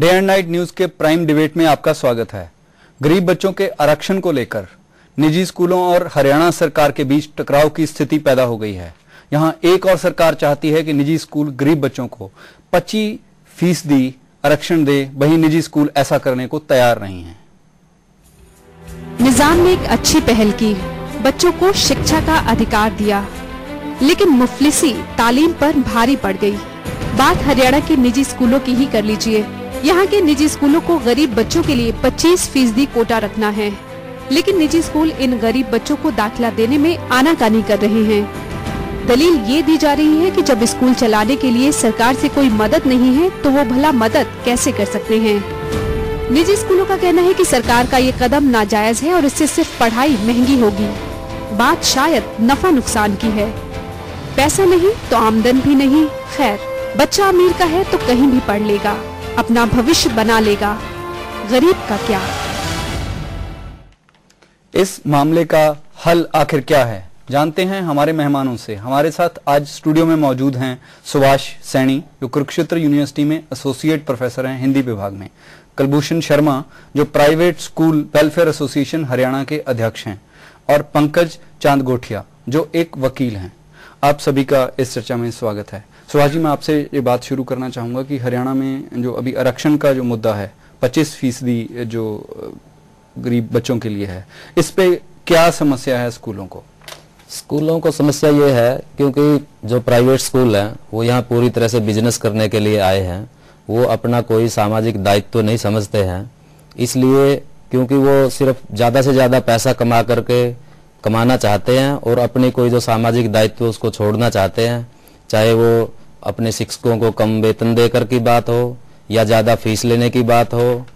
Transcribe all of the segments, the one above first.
Day and night news के prime debate में आपका स्वागत है। गरीब बच्चों के आरक्षण को लेकर निजी स्कूलों और हरियाणा सरकार के बीच टकराव की स्थिति पैदा हो गई है। यहां एक और सरकार चाहती है कि निजी स्कूल गरीब बच्चों को 25% आरक्षण दे, वहीं निजी स्कूल ऐसा करने को तैयार नहीं है। निजाम ने एक अच्छी पहल की, बच्चों को शिक्षा का अधिकार दिया, लेकिन मुफलिसी तालीम पर भारी पड़ गई। बात हरियाणा के निजी स्कूलों की ही कर लीजिए। यहाँ के निजी स्कूलों को गरीब बच्चों के लिए 25% कोटा रखना है, लेकिन निजी स्कूल इन गरीब बच्चों को दाखिला देने में आनाकानी कर रहे हैं। दलील ये दी जा रही है कि जब स्कूल चलाने के लिए सरकार से कोई मदद नहीं है तो वो भला मदद कैसे कर सकते हैं। निजी स्कूलों का कहना है कि सरकार का ये कदम नाजायज है और इससे सिर्फ पढ़ाई महंगी होगी। बात शायद नफा नुकसान की है, पैसा नहीं तो आमदन भी नहीं। खैर, बच्चा अमीर का है तो कहीं भी पढ़ लेगा, अपना भविष्य बना लेगा, गरीब का क्या। इस मामले का हल आखिर क्या है, जानते हैं हमारे मेहमानों से। हमारे साथ आज स्टूडियो में मौजूद हैं सुभाष सैनी, जो कुरुक्षेत्र यूनिवर्सिटी में एसोसिएट प्रोफेसर हैं हिंदी विभाग में, कुलभूषण शर्मा जो private school welfare association Haryana के अध्यक्ष हैं, और पंकज चांद गोठिया जो एक वकील हैं। आप सभी का इस चर्चा में स्वागत है। सुभाष जी, मैं आपसे ये बात शुरू करना चाहूंगा कि हरियाणा में जो अभी आरक्षण का जो मुद्दा है 25% जो गरीब बच्चों के लिए है, इस पे क्या समस्या है स्कूलों को? स्कूलों को समस्या ये है क्योंकि जो प्राइवेट स्कूल हैं वो यहाँ पूरी तरह से बिजनेस करने के लिए आए हैं। वो अपना कोई सामाजिक दायित्व तो नहीं समझते हैं, इसलिए क्योंकि वो सिर्फ ज़्यादा से ज़्यादा पैसा कमाना चाहते हैं और अपनी कोई जो सामाजिक दायित्व उसको छोड़ना चाहते हैं, चाहे वो अपने शिक्षकों को कम वेतन देकर की बात हो या ज़्यादा फीस लेने की बात हो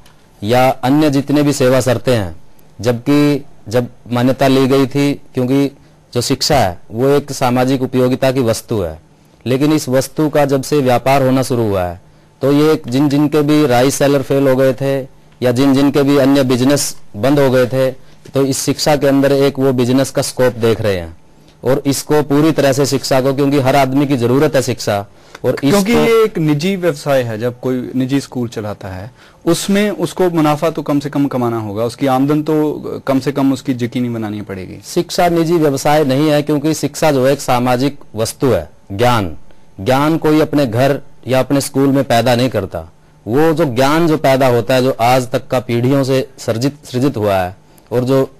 या अन्य जितने भी सेवा शर्तें हैं। जबकि जब मान्यता ली गई थी, क्योंकि जो शिक्षा है वो एक सामाजिक उपयोगिता की वस्तु है, लेकिन इस वस्तु का जब से व्यापार होना शुरू हुआ है तो ये जिन के भी राइस सेलर फेल हो गए थे या जिन के भी अन्य बिजनेस बंद हो गए थे, तो इस शिक्षा के अंदर एक वो बिजनेस का स्कोप देख रहे हैं। और इसको पूरी तरह से शिक्षा को, क्योंकि हर आदमी की जरूरत है शिक्षा, और क्योंकि ये एक निजी व्यवसाय है। जब कोई निजी स्कूल चलाता है उसमें उसको मुनाफा तो कम से कम कमाना होगा, उसकी आमदन तो कम से कम उसकी यकीनी बनानी पड़ेगी। शिक्षा निजी व्यवसाय नहीं है, क्योंकि शिक्षा जो है एक सामाजिक वस्तु है। ज्ञान कोई अपने घर या अपने स्कूल में पैदा नहीं करता। वो जो ज्ञान जो पैदा होता है, जो आज तक का पीढ़ियों से सृजित हुआ है और जो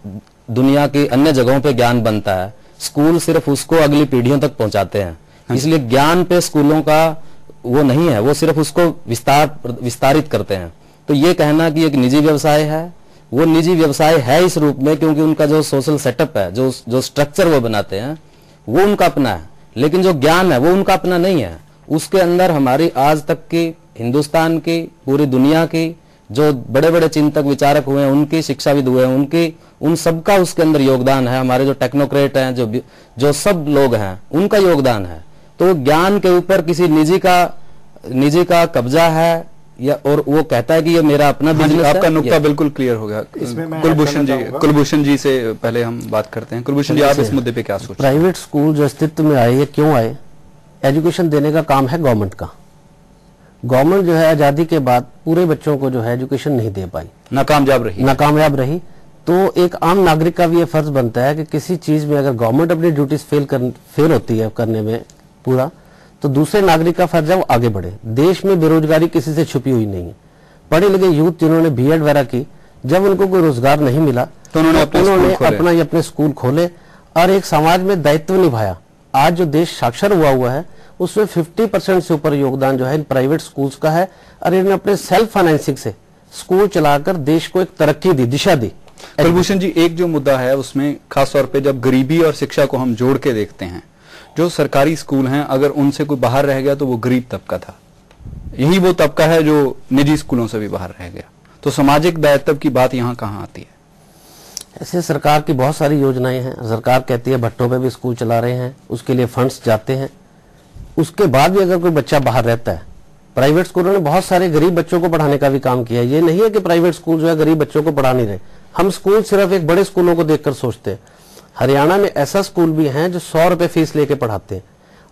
दुनिया की अन्य जगहों पे ज्ञान बनता है, स्कूल सिर्फ उसको अगली पीढ़ियों तक पहुंचाते हैं। इसलिए ज्ञान पे स्कूलों का वो नहीं है, वो सिर्फ उसको विस्तारित करते हैं। तो ये कहना कि एक निजी व्यवसाय है, वो निजी व्यवसाय है इस रूप में क्योंकि उनका जो सोशल सेटअप है, जो स्ट्रक्चर वो बनाते हैं वो उनका अपना है, लेकिन जो ज्ञान है वो उनका अपना नहीं है। उसके अंदर हमारी आज तक की हिंदुस्तान की, पूरी दुनिया की जो बड़े बड़े चिंतक विचारक हुए हैं, उनकी शिक्षाविद हुए हैं, उन सबका उसके अंदर योगदान है। हमारे जो टेक्नोक्रेट हैं, जो सब लोग हैं, उनका योगदान है। तो ज्ञान के ऊपर किसी निजी का कब्जा है या और वो कहता है कि ये मेरा अपना बिजनेस है। आपका नुक्ता बिल्कुल क्लियर हो गया। कुलभूषण जी से पहले हम बात करते हैं। कुलभूषण जी, आप इस मुद्दे पे क्या सोचते हैं? प्राइवेट स्कूल जो अस्तित्व में आए, ये क्यों आए? एजुकेशन देने का काम है गवर्नमेंट का। गवर्नमेंट जो है आजादी के बाद पूरे बच्चों को जो है एजुकेशन नहीं दे पाई, नाकामयाब रही। तो एक आम नागरिक का भी ये फर्ज बनता है कि किसी चीज में अगर गवर्नमेंट अपनी ड्यूटीज फेल होती है करने में पूरा, तो दूसरे नागरिक का फर्ज है वो आगे बढ़े। देश में बेरोजगारी किसी से छुपी हुई नहीं है। पढ़े लिखे यूथ जिन्होंने बीएड वगैरह की, जब उनको कोई रोजगार नहीं मिला तो उन्होंने अपने स्कूल खोले और एक समाज में दायित्व निभाया। आज जो देश साक्षर हुआ है उसमें 50% से ऊपर योगदान जो है इन प्राइवेट स्कूल्स का है, और इन्होंने अपने सेल्फ फाइनेंसिंग से स्कूल चलाकर देश को एक तरक्की दी, दिशा दी। कुलभूषण जी, एक जो मुद्दा है उसमें खासतौर पे जब गरीबी और शिक्षा को हम जोड़ के देखते हैं, जो सरकारी स्कूल हैं अगर उनसे कोई बाहर रह गया तो वो गरीब तबका था। यही वो तबका है जो निजी स्कूलों से भी बाहर रह गया। तो सामाजिक दायित्व की बात यहाँ कहाँ आती है? ऐसे सरकार की बहुत सारी योजनाएं हैं। सरकार कहती है भट्टों पे भी स्कूल चला रहे हैं, उसके लिए फंड्स जाते हैं। उसके बाद भी अगर कोई बच्चा बाहर रहता है, प्राइवेट स्कूलों ने बहुत सारे गरीब बच्चों को पढ़ाने का भी काम किया है। ये नहीं है कि प्राइवेट स्कूल जो है गरीब बच्चों को पढ़ा नहीं रहे। हम स्कूल सिर्फ एक बड़े स्कूलों को देखकर सोचते हैं। हरियाणा में ऐसा स्कूल भी है जो 100 रुपए फीस लेके पढ़ाते हैं,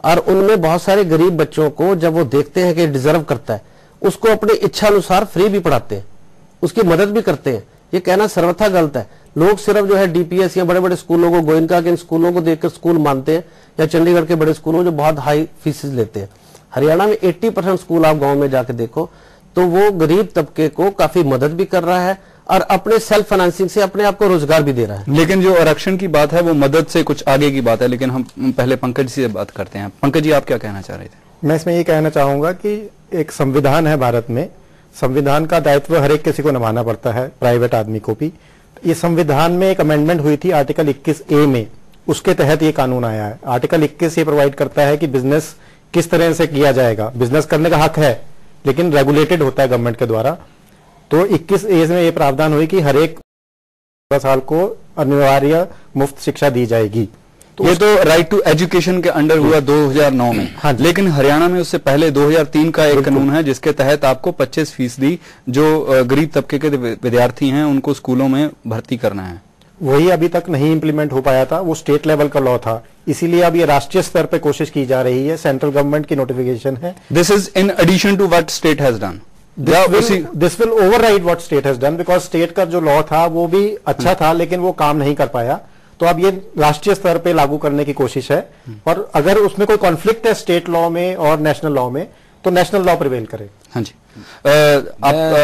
और उनमें बहुत सारे गरीब बच्चों को जब वो देखते हैं कि डिजर्व करता है, उसको अपनी इच्छा अनुसार फ्री भी पढ़ाते हैं, उसकी मदद भी करते हैं। ये कहना सर्वथा गलत है। लोग सिर्फ जो है डीपीएस या बड़े बड़े स्कूलों को, गोयनका के इन स्कूलों को देखकर स्कूल मानते हैं, या चंडीगढ़ के बड़े स्कूलों जो बहुत हाई फीसेस लेते हैं। हरियाणा में 80% स्कूल आप गांव में जाके देखो तो वो गरीब तबके को काफी मदद भी कर रहा है और अपने सेल्फ फाइनेंसिंग से अपने आप को रोजगार भी दे रहा है। लेकिन जो आरक्षण की बात है वो मदद से कुछ आगे की बात है। लेकिन हम पहले पंकज जी से बात करते हैं। पंकज जी, आप क्या कहना चाह रहे थे? मैं इसमें ये कहना चाहूंगा कि एक संविधान है भारत में, संविधान का दायित्व हर एक किसी को निभाना पड़ता है, प्राइवेट आदमी को भी। ये संविधान में एक अमेंडमेंट हुई थी आर्टिकल 21A में, उसके तहत ये कानून आया है। आर्टिकल 21 ये प्रोवाइड करता है कि बिजनेस किस तरह से किया जाएगा। बिजनेस करने का हक है लेकिन रेगुलेटेड होता है गवर्नमेंट के द्वारा। तो 21A में ये प्रावधान हुई कि हर एक 12 साल को अनिवार्य मुफ्त शिक्षा दी जाएगी। तो ये तो राइट टू एजुकेशन के अंडर हुआ 2009 में। हाँ, लेकिन हरियाणा में उससे पहले 2003 का एक कानून है जिसके तहत आपको 25% जो गरीब तबके के विद्यार्थी हैं उनको स्कूलों में भर्ती करना है। वही अभी तक नहीं इंप्लीमेंट हो पाया था, वो स्टेट लेवल का लॉ था। इसीलिए अब ये राष्ट्रीय स्तर पे कोशिश की जा रही है, सेंट्रल गवर्नमेंट की नोटिफिकेशन है। This is in addition to what state has done. This will override what state has done, because state का जो लॉ था वो भी अच्छा था लेकिन वो काम नहीं कर पाया। तो अब ये राष्ट्रीय स्तर पे लागू करने की कोशिश है, और अगर उसमें कोई कॉन्फ्लिक्ट है स्टेट लॉ में और नेशनल लॉ में तो नेशनल लॉ प्रिवेल करे। हाँ जी,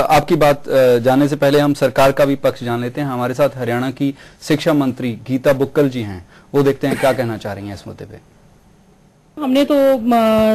आपकी बात जानने से पहले हम सरकार का भी पक्ष जान लेते हैं। हमारे साथ हरियाणा की शिक्षा मंत्री गीता बुक्कल जी हैं, वो देखते हैं क्या कहना चाह रही हैं इस मुद्दे पे। हमने तो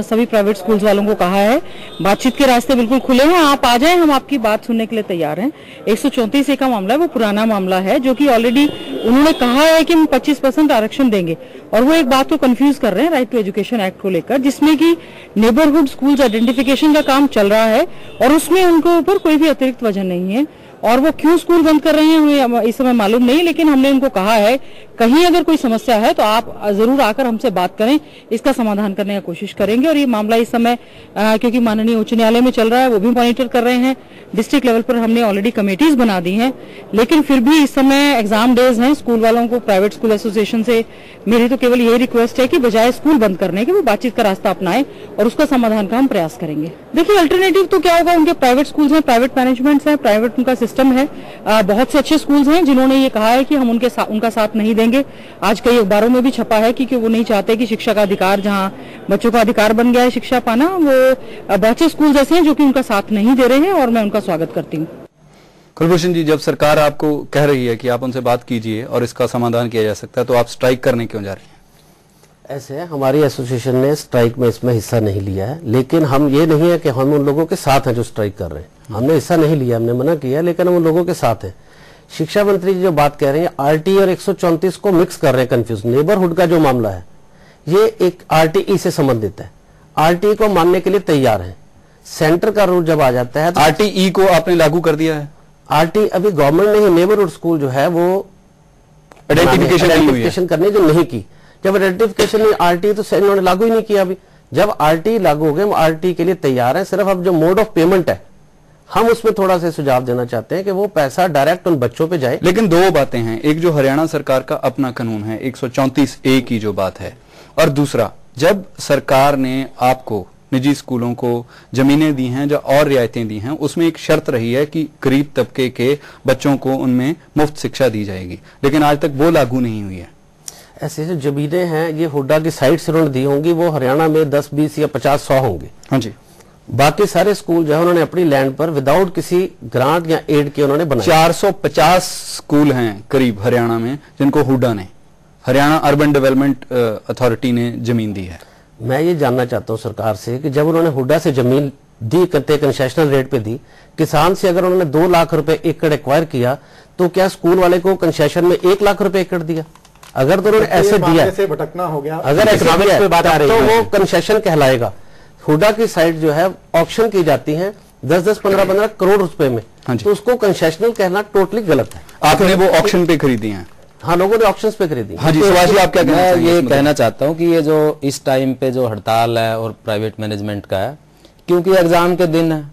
सभी प्राइवेट स्कूल्स वालों को कहा है, बातचीत के रास्ते बिल्कुल खुले हैं, आप आ जाएं, हम आपकी बात सुनने के लिए तैयार हैं। 134A का मामला है, वो पुराना मामला है जो कि ऑलरेडी उन्होंने कहा है कि हम 25% आरक्षण देंगे, और वो एक बात को कंफ्यूज कर रहे हैं राइट टू एजुकेशन एक्ट को लेकर, जिसमें कि नेबरहुड स्कूल्स आइडेंटिफिकेशन का काम चल रहा है और उसमें उनको ऊपर कोई भी अतिरिक्त वजह नहीं है। और वो क्यों स्कूल बंद कर रहे हैं हमें इस समय मालूम नहीं, लेकिन हमने उनको कहा है कहीं अगर कोई समस्या है तो आप जरूर आकर हमसे बात करें, इसका समाधान करने की कोशिश करेंगे। और ये मामला इस समय क्योंकि माननीय उच्च न्यायालय में चल रहा है, वो भी मॉनिटर कर रहे हैं। डिस्ट्रिक्ट लेवल पर हमने ऑलरेडी कमेटीज बना दी हैं, लेकिन फिर भी इस समय एग्जाम डेज हैं। स्कूल वालों को, प्राइवेट स्कूल एसोसिएशन से मेरी तो केवल यही रिक्वेस्ट है कि बजाय स्कूल बंद करने के वो बातचीत का रास्ता अपनाएं और उसका समाधान का हम प्रयास करेंगे। देखिए, अल्टरनेटिव तो क्या होगा, उनके प्राइवेट स्कूल्स हैं, प्राइवेट मैनेजमेंट्स हैं, प्राइवेट उनका सिस्टम है। बहुत से अच्छे स्कूल्स हैं जिन्होंने ये कहा है कि हम उनका साथ नहीं देंगे। आज कई अखबारों में भी छपा है कि वो नहीं चाहते कि शिक्षा का अधिकार, जहां बच्चों का अधिकार बन गया है शिक्षा पाना, वो बहुत से स्कूल ऐसे हैं जो कि उनका साथ नहीं दे रहे हैं, और मैं उनका स्वागत करती हूँ। कुलभूषण जी, जब सरकार आपको कह रही है कि आप उनसे बात कीजिए और इसका समाधान किया जा सकता है, तो आप स्ट्राइक करने क्यों जा रही हैं? ऐसे हमारी एसोसिएशन ने स्ट्राइक में इसमें हिस्सा नहीं लिया है, लेकिन हम ये नहीं है कि हम उन लोगों के साथ हैं जो स्ट्राइक कर रहे हैं। हमने हिस्सा नहीं लिया, हमने मना किया, लेकिन हम उन लोगों के साथ हैं। शिक्षा मंत्री जी जो बात कह रहे हैं, आरटी और 134 को मिक्स कर रहे हैं, कंफ्यूज। नेबरहुड का जो मामला है ये एक आरटीई से संबंधित है, आरटीई को मानने के लिए तैयार है। सेंटर का रूल जब आ जाता है तो आरटीई को आपने लागू कर दिया है? आरटी अभी गवर्नमेंट ने ही नेबरहुड स्कूल जो है वो आइडेंटिफिकेशन करने जो नहीं की। जब आइडेंटिफिकेशन आरटी तो इन्होंने लागू ही नहीं किया। अभी जब आरटी लागू हो गए, हम आरटी के लिए तैयार हैं। सिर्फ अब जो मोड ऑफ पेमेंट है, हम उसमें थोड़ा सा सुझाव देना चाहते हैं कि वो पैसा डायरेक्ट उन बच्चों पे जाए। लेकिन दो बातें हैं, एक जो हरियाणा सरकार का अपना कानून है 134A की जो बात है, और दूसरा जब सरकार ने आपको निजी स्कूलों को जमीनें दी हैं जो और रियायतें दी हैं, उसमें एक शर्त रही है कि गरीब तबके के बच्चों को उनमें मुफ्त शिक्षा दी जाएगी, लेकिन आज तक वो लागू नहीं हुई है। ऐसे जो जमीनें हैं ये हुड्डा की साइड से उन्होंने दी होंगी, वो हरियाणा में 10, 20 या 50, 100 होंगे। हाँ जी। बाकी सारे स्कूल जो है उन्होंने अपनी लैंड पर विदाउट किसी ग्रांट या एड के उन्होंने बनाए। 450 स्कूल हैं करीब हरियाणा में जिनको हुड्डा ने, हरियाणा अर्बन डेवलपमेंट अथॉरिटी ने जमीन दी है। मैं ये जानना चाहता हूं सरकार से कि जब उन्होंने हुड्डा से जमीन दी, करते कंसेशनल रेट पे दी, किसान से अगर उन्होंने 2 लाख रुपए एकड़ एक्वायर किया, तो क्या स्कूल वाले को कंसेशन में 1 लाख रुपए एकड़ दिया? अगर तो उन्होंने ऐसे दिया, से भटकना हो गया, अगर ऐसे दिया तो वो कंसेशन कहलाएगा। हुड्डा की साइट जो है ऑक्शन की जाती है 10-10, 15-15 करोड़ रुपए में, तो उसको कंसेशनल कहना टोटली गलत है। आपने वो ऑक्शन पे खरीदी हैं? हाँ, लोगों ने ऑप्शंस पे खरीदी। हाँ जी, सुभाष जी, आप क्या कहना चाहेंगे? ये कहना चाहता हूँ कि ये जो इस टाइम पे जो हड़ताल है और प्राइवेट मैनेजमेंट का है, क्योंकि एग्जाम के दिन है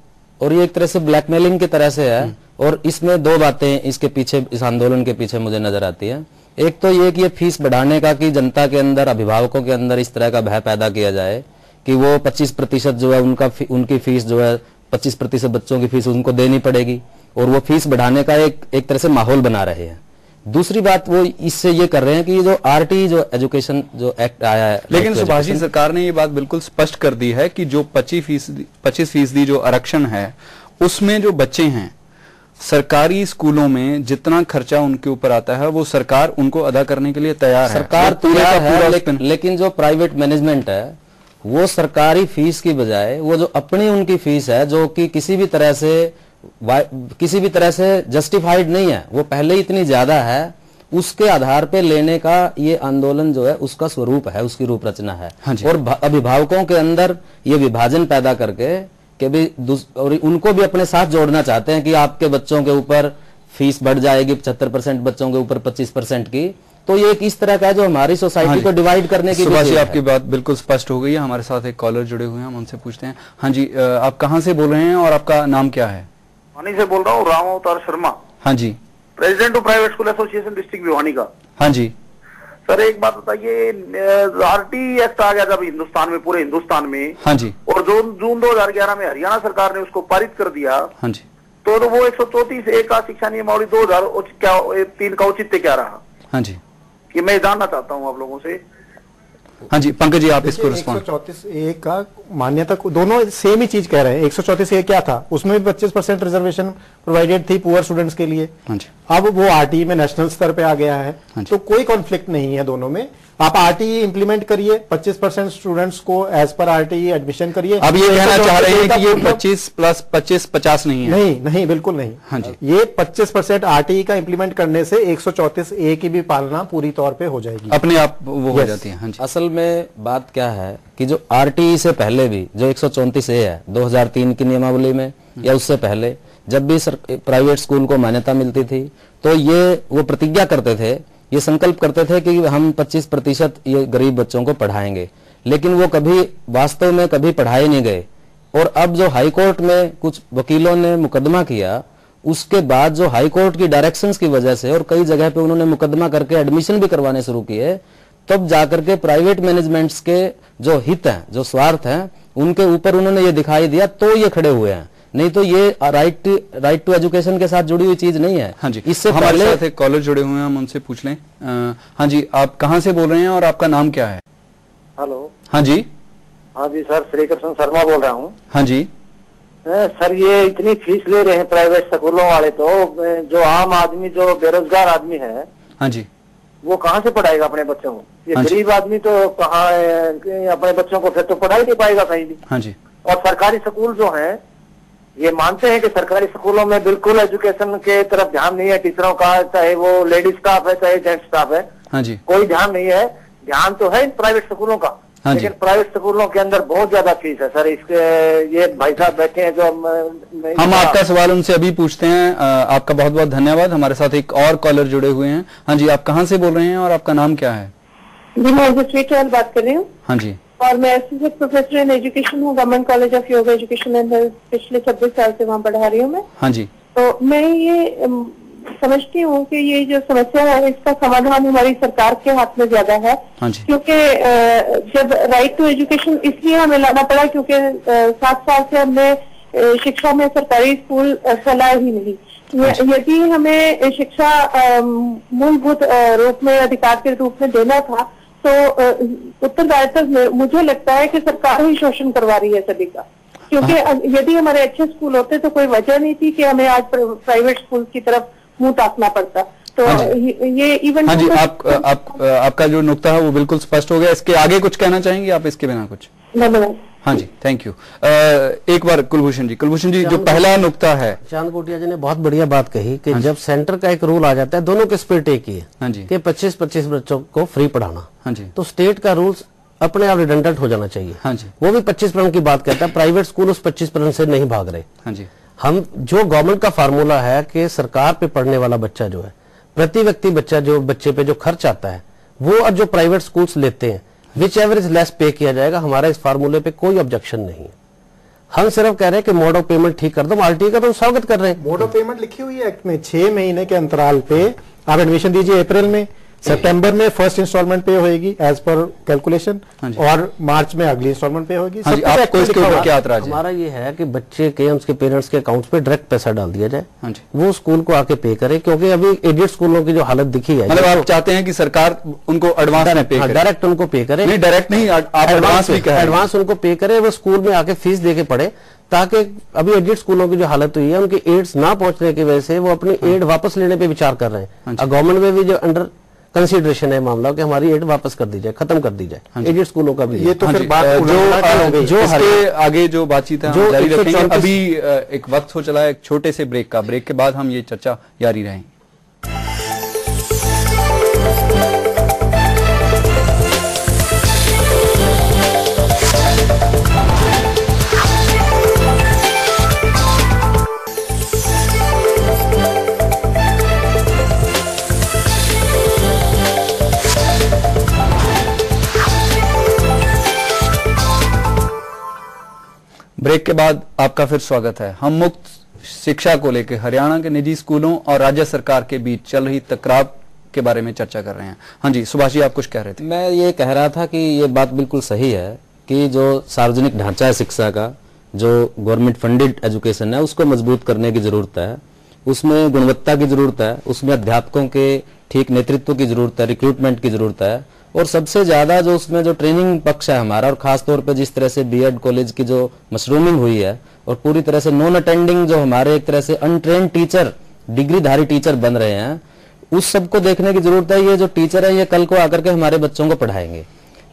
और ये एक तरह से ब्लैकमेलिंग की तरह से है, और इसमें 2 बातें इसके पीछे, इस आंदोलन के पीछे मुझे नजर आती है। एक तो ये कि ये फीस बढ़ाने का, कि जनता के अंदर, अभिभावकों के अंदर इस तरह का भय पैदा किया जाए कि वो 25% जो है उनकी फीस जो है 25% बच्चों की फीस उनको देनी पड़ेगी, और वो फीस बढ़ाने का एक तरह से माहौल बना रहे हैं। दूसरी बात वो इससे ये कर रहे हैं कि जो आरटी जो एजुकेशन जो एक्ट आया है, लेकिन सुभाष जी सरकार ने ये बात बिल्कुल स्पष्ट कर दी है कि जो 25% जो आरक्षण है उसमें जो बच्चे हैं सरकारी स्कूलों में जितना खर्चा उनके ऊपर आता है वो सरकार उनको अदा करने के लिए तैयार है। सरकार तैयार है, लेकिन जो प्राइवेट मैनेजमेंट है वो सरकारी फीस की बजाय वो जो अपनी उनकी फीस है जो कि किसी भी तरह से जस्टिफाइड नहीं है, वो पहले इतनी ज्यादा है, उसके आधार पे लेने का ये आंदोलन जो है उसका स्वरूप है, उसकी रूप रचना है। और अभिभावकों के अंदर ये विभाजन पैदा करके कि भी और उनको भी अपने साथ जोड़ना चाहते हैं कि आपके बच्चों के ऊपर फीस बढ़ जाएगी 75%, बच्चों के ऊपर 25% की। तो ये एक इस तरह का है जो हमारी सोसाइटी को डिवाइड करने की सुभाष जी आपकी बात बिल्कुल स्पष्ट हो गई है। हमारे साथ एक कॉलर जुड़े हुए हैं, हम उनसे पूछते हैं। हाँ जी, आप कहाँ से बोल रहे हैं और आपका नाम क्या है? भिवानी से बोल रहा हूँ, राम अवतार शर्मा। हाँ जी, president of private school association district Bhiwani का। हाँ जी सर एक बात बताइए, आरटी एक्ट आ गया जब हिंदुस्तान में, पूरे हिंदुस्तान में। हाँ जी। और जून 2011 में हरियाणा सरकार ने उसको पारित कर दिया। हाँ जी। तो वो 134A का शिक्षा नियमावली 2003 का औचित्य क्या रहा? हाँ जी, ये मैं जानना चाहता हूँ आप लोगों से। हाँ जी पंकज जी आप इसको रिस्पॉन्ड। 134A का मान्यता दोनों सेम ही चीज कह रहे हैं। 134A क्या था, उसमें भी 25% रिजर्वेशन प्रोवाइडेड थी पुअर स्टूडेंट्स के लिए। हाँ जी। अब वो आरटीई में नेशनल स्तर पे आ गया है, तो कोई कॉन्फ्लिक्ट नहीं है दोनों में। आप आरटीई इंप्लीमेंट करिए, 25% स्टूडेंट्स को एज पर आरटीई एडमिशन करिए। अब ये कहना चाह रहे हैं कि ये 25 + 25 50 नहीं है? नहीं बिल्कुल नहीं। हाँ जी, ये 25% आरटीई का इंप्लीमेंट करने से 134A की भी पालना पूरी तौर पे हो जाएगी, अपने आप वो हो जाती है। हाँ जी। असल में बात क्या है कि जो आरटीई से पहले भी जो 134A है 2003 की नियमावली में या उससे पहले जब भी प्राइवेट स्कूल को मान्यता मिलती थी तो ये वो प्रतिज्ञा करते थे, ये संकल्प करते थे कि हम 25% ये गरीब बच्चों को पढ़ाएंगे, लेकिन वो कभी वास्तव में कभी पढ़ाए नहीं गए। और अब जो हाई कोर्ट में कुछ वकीलों ने मुकदमा किया, उसके बाद जो हाई कोर्ट की डायरेक्शंस की वजह से और कई जगह पे उन्होंने मुकदमा करके एडमिशन भी करवाने शुरू किए, तब जाकर के प्राइवेट मैनेजमेंट्स के जो हित हैं, जो स्वार्थ हैं, उनके ऊपर उन्होंने ये दिखाई दिया तो ये खड़े हुए हैं, नहीं तो ये राइट टू एजुकेशन के साथ जुड़ी हुई चीज नहीं है। हाँ जी, इससे हमारे साथ एक कॉलर जुड़े हुए हैं, हम उनसे पूछ लें। हाँ जी, आप कहाँ से बोल रहे हैं और आपका नाम क्या है? हेलो। हाँ जी। हाँ जी सर, श्री कृष्ण शर्मा बोल रहा हूँ। हाँ जी सर, ये इतनी फीस ले रहे हैं प्राइवेट स्कूलों वाले, तो जो आम आदमी जो बेरोजगार आदमी है, हाँ जी, वो कहाँ से पढ़ाएगा अपने बच्चों को? ये गरीब आदमी तो कहाँ अपने बच्चों को फिर तो पढ़ा ही नहीं पाएगा कहीं भी। हाँ जी। और सरकारी स्कूल जो है ये मानते हैं कि सरकारी स्कूलों में बिल्कुल एजुकेशन के तरफ ध्यान नहीं है टिचरों का, चाहे वो लेडीज स्टाफ है चाहे जेंट्स स्टाफ है। हाँ जी। कोई ध्यान नहीं है। ध्यान तो है प्राइवेट स्कूलों का। हाँ, लेकिन प्राइवेट स्कूलों के अंदर बहुत ज्यादा फीस है सर। इसके ये भाई साहब बैठे हैं जो हम आपका सवाल उनसे अभी पूछते हैं। आपका बहुत बहुत धन्यवाद। हमारे साथ एक और कॉलर जुड़े हुए हैं। हाँ जी, आप कहाँ से बोल रहे हैं और आपका नाम क्या है? जी, मैं बात कर रही हूँ। हाँ जी। और मैं असिस्टेंट प्रोफेसर इन एजुकेशन हूँ, government college of yoga education and health. पिछले 26 साल से वहाँ पढ़ा रही हूँ मैं। हाँ जी। तो मैं ये समझती हूँ कि ये जो समस्या है इसका समाधान हमारी सरकार के हाथ में ज्यादा है। हाँ जी। क्योंकि जब राइट टू एजुकेशन इसलिए हमें लाना पड़ा क्योंकि 7 साल से हमने शिक्षा में सरकारी स्कूल फैलाए ही नहीं। यदि हमें शिक्षा मूलभूत रूप में अधिकार के रूप में देना था तो उत्तरदायित्व मुझे लगता है कि सरकार ही शोषण करवा रही है सभी का। क्योंकि यदि हमारे अच्छे स्कूल होते तो कोई वजह नहीं थी कि हमें आज प्राइवेट स्कूल की तरफ मुंह ताकना पड़ता। तो ये इवन हाँ जी, आपका जो नुक्ता है वो बिल्कुल स्पष्ट हो गया। इसके आगे कुछ कहना चाहेंगे आप इसके बिना कुछ? धन्यवाद। हाँ जी, थैंक यू। एक बार कुलभूषण जी जो पहला नुक्ता है, चांद कोटिया जी ने बहुत बढ़िया बात कही कि जब सेंटर का एक रूल आ जाता है, दोनों के स्पिरिट एक ही है। हाँ जी। कि 25-25 बच्चों को फ्री पढ़ाना। हाँ जी। तो स्टेट का रूल्स अपने आप रिडंडेंट हो जाना चाहिए। हाँ जी। वो भी 25% की बात करता है, प्राइवेट स्कूल उस 25% से नहीं भाग रहे। हाँ जी। हम जो गवर्नमेंट का फार्मूला है कि सरकार पे पढ़ने वाला बच्चा जो है, प्रति व्यक्ति बच्चा जो बच्चे पे जो खर्च आता है वो अब जो प्राइवेट स्कूल्स लेते हैं विच एवरेज लेस पे किया जाएगा। हमारा इस फार्मूले पे कोई ऑब्जेक्शन नहीं है। हम सिर्फ कह रहे हैं कि मोड ऑफ पेमेंट ठीक कर दो। आरटीई का तो स्वागत कर रहे हैं। मोड ऑफ पेमेंट लिखी हुई है एक्ट में, 6 महीने के अंतराल पे आप एडमिशन दीजिए। अप्रैल में सितंबर में फर्स्ट इंस्टॉलमेंट पे होगी एज पर कैलकुलेशन, और मार्च में अगली इंस्टॉलमेंट पे होगी। आपको इसके ऊपर क्या एतराज है? हमारा ये है कि बच्चे के उसके पेरेंट्स के अकाउंट पे डायरेक्ट पैसा डाल दिया जाए, वो स्कूल को आके पे करे, क्योंकि अभी एडेड स्कूलों की जो हालत दिखी है, मतलब आप चाहते हैं कि सरकार उनको एडवांस में पे करे? डायरेक्ट उनको पे करे। नहीं, डायरेक्ट नहीं, एडवांस उनको पे करे, वो स्कूल में आके फीस दे के पढ़े, ताकि अभी एडेड स्कूलों की जो हालत हुई है, उनकी एड्स ना पहुंचने की वजह से वो अपनी एड वापस लेने पे विचार कर रहे हैं। गवर्नमेंट में भी जो अंडर कंसीडरेशन है मामला कि हमारी एड वापस कर दी जाए, खत्म कर दी जाए एडेड स्कूलों का भी। ये तो फिर बात जो इसके आगे जो बातचीत है जो जारी रखेंगे। अभी एक वक्त हो चला है एक छोटे से ब्रेक का, ब्रेक के बाद हम ये चर्चा जारी रहेंगे। ब्रेक के बाद आपका फिर स्वागत है। हम मुक्त शिक्षा को लेकर हरियाणा के निजी स्कूलों और राज्य सरकार के बीच चल रही टकराव के बारे में चर्चा कर रहे हैं। हाँ जी, सुभाष जी, आप कुछ कह रहे थे। मैं ये कह रहा था कि ये बात बिल्कुल सही है कि जो सार्वजनिक ढांचा है शिक्षा का, जो गवर्नमेंट फंडेड एजुकेशन है, उसको मजबूत करने की जरूरत है, उसमें गुणवत्ता की जरूरत है, उसमें अध्यापकों के ठीक नेतृत्व की जरूरत है, रिक्रूटमेंट की जरूरत है, और सबसे ज्यादा जो उसमें जो ट्रेनिंग पक्ष है हमारा, और खास तौर पे जिस तरह से बीएड कॉलेज की जो मशरूमिंग हुई है और पूरी तरह से नॉन अटेंडिंग जो हमारे एक तरह से अनट्रेन्ड टीचर, डिग्रीधारी टीचर बन रहे हैं, उस सबको देखने की जरूरत है। ये जो टीचर है ये कल को आकर के हमारे बच्चों को पढ़ाएंगे।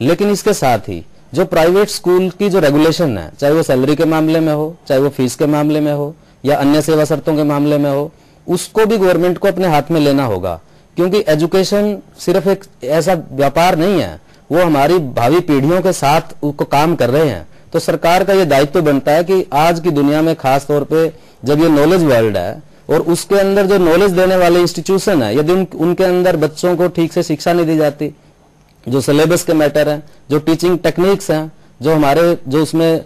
लेकिन इसके साथ ही जो प्राइवेट स्कूल की जो रेगुलेशन है, चाहे वो सैलरी के मामले में हो, चाहे वो फीस के मामले में हो, या अन्य सेवा शर्तों के मामले में हो, उसको भी गवर्नमेंट को अपने हाथ में लेना होगा। क्योंकि एजुकेशन सिर्फ एक ऐसा व्यापार नहीं है, वो हमारी भावी पीढ़ियों के साथ उसको काम कर रहे हैं। तो सरकार का ये दायित्व बनता है कि आज की दुनिया में खास तौर पे जब ये नॉलेज वर्ल्ड है और उसके अंदर जो नॉलेज देने वाले इंस्टीट्यूशन है, यदि उनके अंदर बच्चों को ठीक से शिक्षा नहीं दी जाती, जो सिलेबस के मैटर है, जो टीचिंग टेक्निक्स हैं, जो हमारे जो उसमें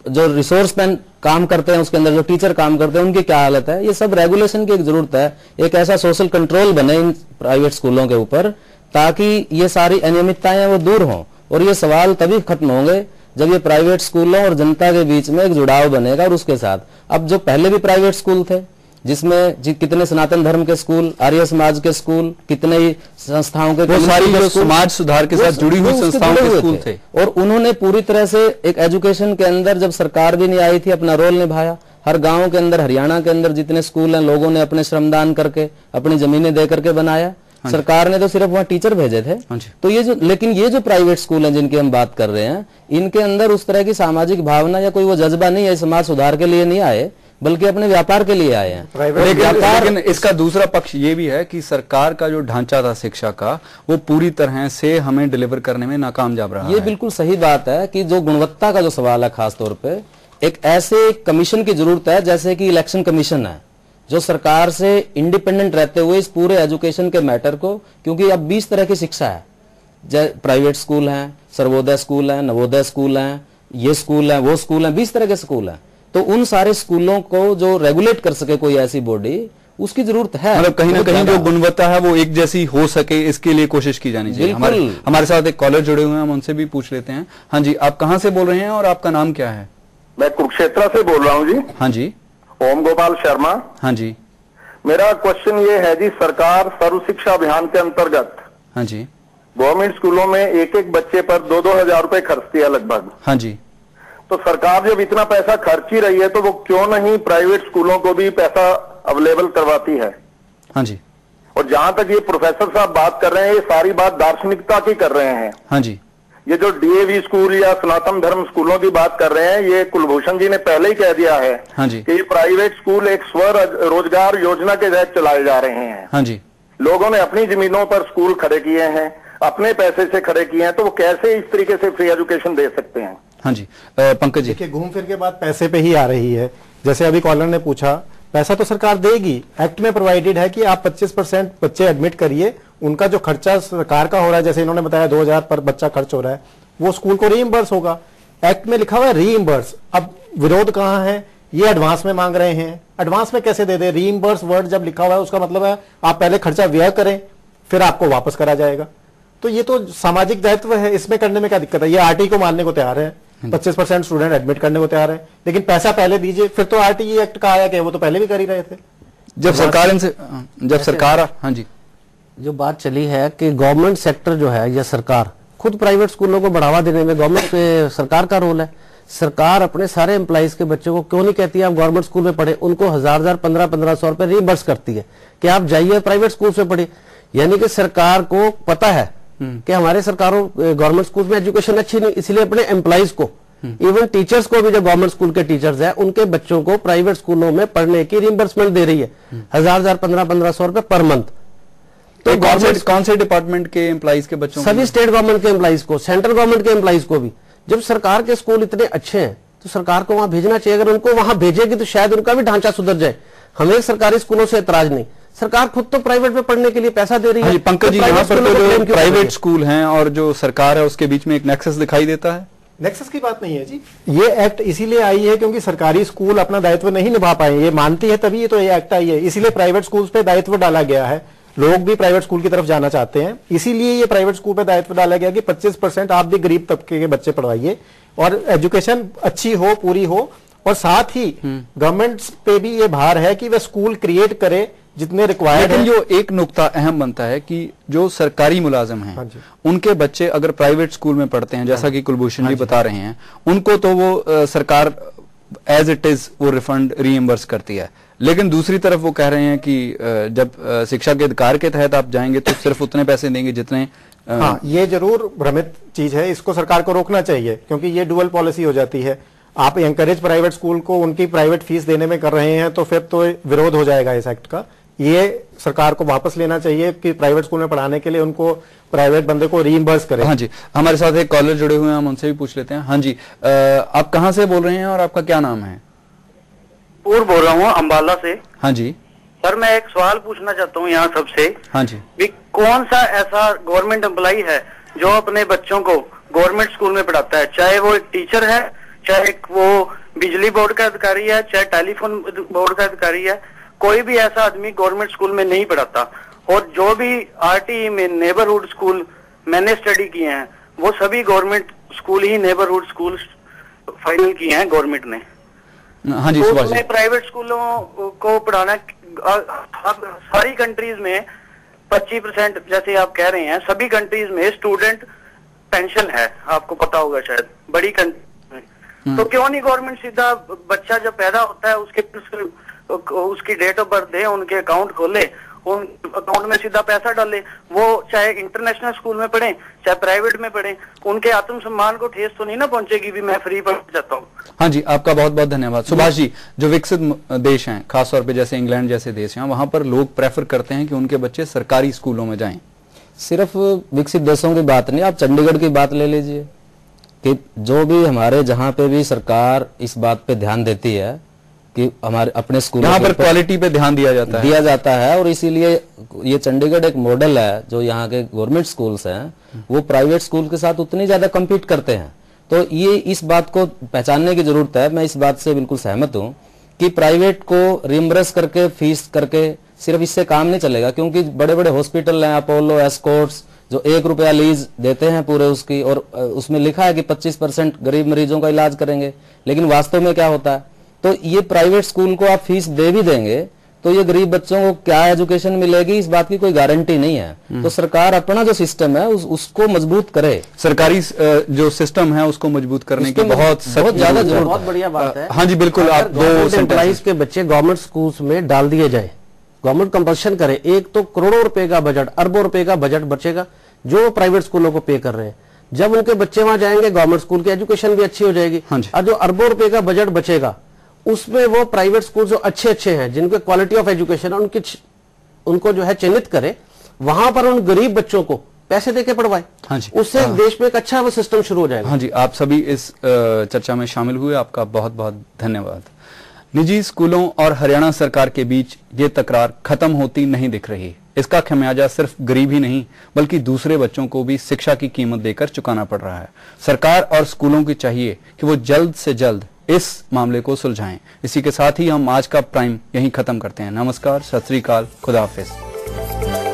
जो रिसोर्स मैन काम करते हैं, उसके अंदर जो टीचर काम करते हैं, उनकी क्या हालत है, ये सब रेगुलेशन की एक जरूरत है। एक ऐसा सोशल कंट्रोल बने इन प्राइवेट स्कूलों के ऊपर, ताकि ये सारी अनियमितताएं वो दूर हों। और ये सवाल तभी खत्म होंगे जब ये प्राइवेट स्कूलों और जनता के बीच में एक जुड़ाव बनेगा। और उसके साथ अब जो पहले भी प्राइवेट स्कूल थे, जिसमें कितने सनातन धर्म के स्कूल, आर्य समाज के स्कूल, कितने ही संस्थाओं के, वो सारी जो समाज सुधार के साथ जुड़ी हुई संस्थाओं के स्कूल थे। और उन्होंने पूरी तरह से एक एजुकेशन के अंदर, जब सरकार भी नहीं आई थी, अपना रोल निभाया। हर गांव के अंदर, हरियाणा के अंदर जितने स्कूल हैं, लोगों ने अपने श्रमदान करके, अपनी जमीनें दे करके बनाया। सरकार ने तो सिर्फ वहां टीचर भेजे थे। तो ये जो, लेकिन ये जो प्राइवेट स्कूल हैं जिनकी हम बात कर रहे हैं, इनके अंदर उस तरह की सामाजिक भावना या कोई वो जज्बा नहीं है। समाज सुधार के लिए नहीं आए, बल्कि अपने व्यापार के लिए आए हैं। लेकिन इसका दूसरा पक्ष ये भी है कि सरकार का जो ढांचा था शिक्षा का, वो पूरी तरह से हमें डिलीवर करने में नाकामयाब रहा है। ये बिल्कुल सही बात है कि जो गुणवत्ता का जो सवाल है, खास तौर पे एक ऐसे कमीशन की जरूरत है जैसे कि इलेक्शन कमीशन है, जो सरकार से इंडिपेंडेंट रहते हुए इस पूरे एजुकेशन के मैटर को, क्योंकि अब 20 तरह की शिक्षा है, प्राइवेट स्कूल हैं, सर्वोदय स्कूल हैं, नवोदय स्कूल हैं, ये स्कूल हैं, वो स्कूल हैं, 20 तरह के स्कूल हैं। तो उन सारे स्कूलों को जो रेगुलेट कर सके कोई ऐसी बॉडी, उसकी जरूरत है। मतलब कहीं ना कहीं जो गुणवत्ता है वो एक जैसी हो सके, इसके लिए कोशिश की जानी चाहिए। हमारे साथ एक कॉलर जुड़े हुए हैं, हम उनसे भी पूछ लेते हैं। हाँ जी, आप कहाँ से बोल रहे हैं और आपका नाम क्या है? मैं कुरुक्षेत्र से बोल रहा हूँ जी। हाँ जी। ओम गोपाल शर्मा। हाँ जी। मेरा क्वेश्चन ये है जी, सरकार सर्व शिक्षा अभियान के अंतर्गत, हाँ जी, गवर्नमेंट स्कूलों में एक एक बच्चे पर 2-2 हजार रुपए खर्चती है लगभग। हाँ जी। तो सरकार जब इतना पैसा खर्च ही रही है, तो वो क्यों नहीं प्राइवेट स्कूलों को भी पैसा अवेलेबल करवाती है? हाँ जी। और जहां तक ये प्रोफेसर साहब बात कर रहे हैं, ये सारी बात दार्शनिकता की कर रहे हैं। हाँ जी। ये जो डीएवी स्कूल या सनातन धर्म स्कूलों की बात कर रहे हैं, ये कुलभूषण जी ने पहले ही कह दिया है। हाँ जी। कि ये प्राइवेट स्कूल एक स्वरोजगार योजना के तहत चलाए जा रहे हैं। हाँ जी। लोगों ने अपनी जमीनों पर स्कूल खड़े किए हैं, अपने पैसे से खड़े किए हैं, तो वो कैसे इस तरीके से फ्री एजुकेशन दे सकते हैं? हाँ जी। पंकज जी, देखिए घूम फिर के बात पैसे पे ही आ रही है। जैसे अभी कॉलर ने पूछा, पैसा तो सरकार देगी, एक्ट में प्रोवाइडेड है कि आप 25% बच्चे एडमिट करिए, उनका जो खर्चा सरकार का हो रहा है, जैसे इन्होंने बताया 2000 पर बच्चा खर्च हो रहा है, वो स्कूल को रीइंबर्स होगा। एक्ट में लिखा हुआ है रीइंबर्स। अब विरोध कहां है? ये एडवांस में मांग रहे हैं। एडवांस में कैसे दे दे? रीइंबर्स वर्ड जब लिखा हुआ है, उसका मतलब है आप पहले खर्चा व्यय करें, फिर आपको वापस करा जाएगा। तो ये तो सामाजिक दायित्व है, इसमें करने में क्या दिक्कत है? ये आरटी को मानने को तैयार है, 25% स्टूडेंट एडमिट करने को तैयार है, लेकिन पैसा पहले दीजिए। फिर तो आरटीई एक्ट का आया कि वो तो पहले भी कर ही रहे थे। जब सरकार हाँ जी, जो बात चली है कि गवर्नमेंट सेक्टर जो है या सरकार खुद प्राइवेट स्कूलों को बढ़ावा देने में गवर्नमेंट सरकार का रोल है। सरकार अपने सारे एम्प्लॉइज के बच्चों को क्यों नहीं कहती है आप गवर्नमेंट स्कूल में पढ़े, उनको 1000 1500 रुपए रीइंबर्स करती है कि आप जाइए प्राइवेट स्कूल में पढ़े। यानी कि सरकार को पता है कि हमारे सरकारों गवर्नमेंट स्कूल में एजुकेशन अच्छी नहीं, इसलिए अपने एम्प्लॉइज को, इवन टीचर्स को भी, जो गवर्नमेंट स्कूल के टीचर्स हैं उनके बच्चों को प्राइवेट स्कूलों में पढ़ने की रीइंबर्समेंट दे रही है 1000 1500 रुपए पर मंथ। तो कौन से डिपार्टमेंट के एम्प्लॉइज के बच्चों? सभी स्टेट गवर्नमेंट के एम्प्लॉइज को, सेंट्रल गवर्नमेंट के एम्प्लॉइज को भी। जब सरकार के स्कूल इतने अच्छे हैं तो सरकार को वहां भेजना चाहिए। अगर उनको वहां भेजेगी तो शायद उनका भी ढांचा सुधर जाए। हमें सरकारी स्कूलों से एतराज नहीं, सरकार खुद तो प्राइवेट में पढ़ने के लिए पैसा दे रही है। पंकज जी, यहाँ पर तो जो प्राइवेट स्कूल हैं और जो सरकार है उसके बीच में एक नेक्सस दिखाई देता है। नेक्सस की बात नहीं है जी, ये एक्ट इसीलिए आई है क्योंकि सरकारी स्कूल अपना दायित्व नहीं निभा पाए, ये मानती है, तभी तो ये एक्ट आई है। इसीलिए प्राइवेट स्कूल पे दायित्व डाला गया है। लोग भी प्राइवेट स्कूल की तरफ जाना चाहते हैं, इसीलिए ये प्राइवेट स्कूल पे दायित्व डाला गया कि 25% आप भी गरीब तबके के बच्चे पढ़वाइए और एजुकेशन अच्छी हो, पूरी हो। और साथ ही गवर्नमेंट पे भी ये भार है कि वह स्कूल क्रिएट करे जितने रिक्वायर्ड है। लेकिन जो एक नुक्ता अहम बनता है कि जो सरकारी मुलाजिम हैं उनके बच्चे अगर प्राइवेट स्कूल में पढ़ते हैं, जैसा कि कुलभूषण जी बता रहे हैं, उनको तो वो सरकार एज इट इज वो रिफंड रीइंबर्स करती है। लेकिन दूसरी तरफ वो कह रहे हैं कि जब शिक्षा के अधिकार के तहत आप जाएंगे तो सिर्फ उतने पैसे देंगे जितने हाँ, ये जरूर भ्रमित चीज है, इसको सरकार को रोकना चाहिए क्योंकि ये डुअल पॉलिसी हो जाती है। आप एनकरेज प्राइवेट स्कूल को उनकी प्राइवेट फीस देने में कर रहे हैं तो फिर तो विरोध हो जाएगा इस एक्ट का। ये सरकार को वापस लेना चाहिए कि प्राइवेट स्कूल में पढ़ाने के लिए उनको प्राइवेट बंदे को रीइंबर्स करे। हाँ जी, हमारे साथ एक कॉलर जुड़े हुए हैं, हम उनसे भी पूछ लेते हैं। हाँ जी, आप कहाँ से बोल रहे हैं और आपका क्या नाम है? पूर्व बोल रहा हूँ अंबाला से। हाँ जी सर, मैं एक सवाल पूछना चाहता हूँ यहाँ सबसे। हाँ जी, कौन सा ऐसा गवर्नमेंट एम्प्लॉई है जो अपने बच्चों को गवर्नमेंट स्कूल में पढ़ाता है, चाहे वो एक टीचर है, चाहे वो बिजली बोर्ड का अधिकारी है, चाहे टेलीफोन बोर्ड का अधिकारी है, कोई भी ऐसा आदमी गवर्नमेंट स्कूल में नहीं पढ़ाता। और जो भी आरटीई में नेबरहुड स्कूल मैंने स्टडी किए हैं वो सभी गवर्नमेंट स्कूल ही नेबरहुड स्कूल फाइनल किए हैं गवर्नमेंट ने। हाँ जी, तो प्राइवेट स्कूलों को पढ़ाना सारी कंट्रीज में 25% जैसे आप कह रहे हैं, सभी कंट्रीज में स्टूडेंट पेंशन है, आपको पता होगा शायद बड़ी कंट्री में। तो क्यों नहीं गवर्नमेंट सीधा बच्चा जब पैदा होता है उसकी डेट ऑफ बर्थ दे, उनके अकाउंट खोले, उन अकाउंट में सीधा पैसा डाले, वो चाहे इंटरनेशनल स्कूल में पढ़े चाहे प्राइवेट में पढ़े, उनके आत्मसम्मान को ठेस तो नहीं ना पहुंचेगी भी मैं फ्री पढ़ना चाहता हूँ। हाँ जी, आपका बहुत बहुत धन्यवाद। सुभाष जी, जो विकसित देश हैं, खासतौर पे जैसे इंग्लैंड जैसे देश हैं, वहां पर लोग प्रेफर करते हैं कि उनके बच्चे सरकारी स्कूलों में जाएं। सिर्फ विकसित देशों की बात नहीं, आप चंडीगढ़ की बात ले लीजिए कि जो भी हमारे जहाँ पे भी सरकार इस बात पे ध्यान देती है कि हमारे अपने स्कूल यहाँ पर क्वालिटी पे ध्यान दिया जाता है और इसीलिए ये चंडीगढ़ एक मॉडल है। जो यहाँ के गवर्नमेंट स्कूल्स हैं वो प्राइवेट स्कूल के साथ उतनी ज्यादा कम्पीट करते हैं। तो ये इस बात को पहचानने की जरूरत है। मैं इस बात से बिल्कुल सहमत हूँ कि प्राइवेट को रिम्बर्स करके फीस करके सिर्फ इससे काम नहीं चलेगा, क्योंकि बड़े बड़े हॉस्पिटल हैं, अपोलो, एस्कॉर्ट्स, जो 1 रुपया लीज देते हैं पूरे उसकी, और उसमें लिखा है कि 25% गरीब मरीजों का इलाज करेंगे, लेकिन वास्तव में क्या होता है? तो ये प्राइवेट स्कूल को आप फीस दे भी देंगे तो ये गरीब बच्चों को क्या एजुकेशन मिलेगी, इस बात की कोई गारंटी नहीं है। तो सरकार अपना जो सिस्टम है उसको मजबूत करे। सरकारी जो सिस्टम है उसको मजबूत करने की बहुत ज्यादा जरूरत। बहुत बढ़िया बात है। हाँ जी बिल्कुल, आप दो एम्प्लॉइज के बच्चे गवर्नमेंट स्कूल्स में डाल दिए जाए, गवर्नमेंट कंपल्शन करे, एक तो करोड़ों रुपए का बजट, अरबों रुपए का बजट बचेगा जो प्राइवेट स्कूलों को पे कर रहे हैं। जब उनके बच्चे वहां जाएंगे गवर्नमेंट स्कूल की एजुकेशन भी अच्छी हो जाएगी। और जो अरबों रुपए का बजट बचेगा उसमें वो प्राइवेट स्कूल जो अच्छे अच्छे हैं, जिनके क्वालिटी ऑफ एजुकेशन है, उनको जो है चयनित करे, वहां पर उन गरीब बच्चों को पैसे देके पढ़वाए। हाँ जी, उससे देश में एक अच्छा वो सिस्टम शुरू हो जाएगा। हाँ जी, आप सभी इस चर्चा में शामिल हुए, आपका बहुत बहुत धन्यवाद। निजी स्कूलों और हरियाणा सरकार के बीच ये तकरार खत्म होती नहीं दिख रही। इसका खमियाजा सिर्फ गरीब ही नहीं बल्कि दूसरे बच्चों को भी शिक्षा की कीमत देकर चुकाना पड़ रहा है। सरकार और स्कूलों की चाहिए कि वो जल्द से जल्द इस मामले को सुलझाएं। इसी के साथ ही हम आज का प्राइम यहीं खत्म करते हैं। नमस्कार, सत श्री अकाल, खुदा हाफिज।